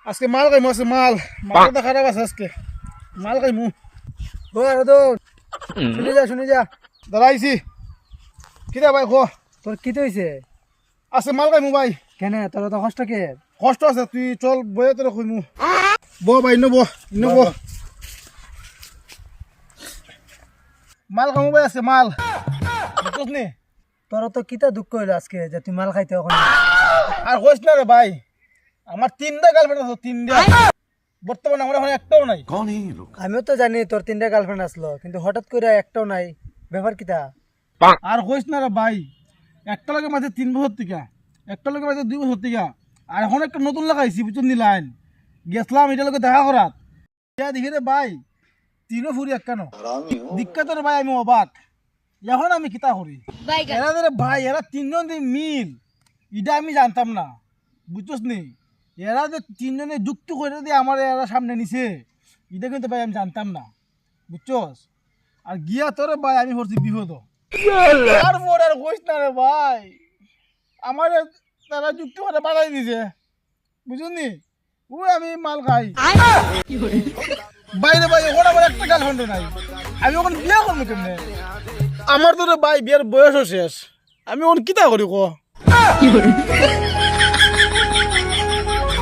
আজকে মাল খাইমু আছে মাল মালটা খারাপ আছে আজকে মাল খাইমু ও আর তো শুনি যা দাঁড়াইছি কিরা ভাই খো তোর কি হইছে আছে মাল খাইমু ভাই কেন তোর তো কষ্ট কে কষ্ট আছে তুই চল বয়ে তোরা কইমু ব ভাই ইন্ন ব মাল খামু ভাই আছে মাল বুঝছ নি তোর তো কিতা দুঃখ হইলো আজকে যে তুই মাল খাইতে ওখানে আর কইস না রে ভাই আমার তিনটা গার্লফ্রেন্ড আছে তিনটা বর্তমানে আমার এখন একটাও নাই আমিও তো জানি তোর 3টা গার্লফ্রেন্ড আসলো কিন্তু হঠাৎ করে একটাও নাই ব্যাপার কিতা আর কইস না রে ভাই একটা লোকের মাঝে 3 বছর থেকে একটা লোকের মাঝে 2 বছর থেকে আর এখন একটা নতুন লাগাইছি বুঝুন নি লাইন গেছলাম এটা লোকে দেখা করাত ইয়া দেখি রে ভাই তিনও ফুরি একখানো দীক্ষা রে ভাই আমি অবাক এখন আমি কিতা করি এরা রে ভাই এরা তিনজন যে মিল এটা আমি জানতাম না বুঝছস নি এরা যে তিনজনে যুক্ত করে দিয়ে আমার এরা সামনে নিছে এটা কিন্তু ভাই আমি জানতাম না বুঝছস আর গিয়া তোরে ভাই আমি হচ্ছি বিপদ তারপর আর কইস না রে ভাই আমার তারা যুক্তি করে বাড়াই দিছে বুঝলি ও আমি মাল খাই বাইরে ভাই ওখানে আমার একটা গার্লফ্রেন্ড নাই আমি ওখানে বিয়ে করবো কেমনে আমার তো রে ভাই বিয়ের বয়সও শেষ আমি ওখানে কিতা করি কো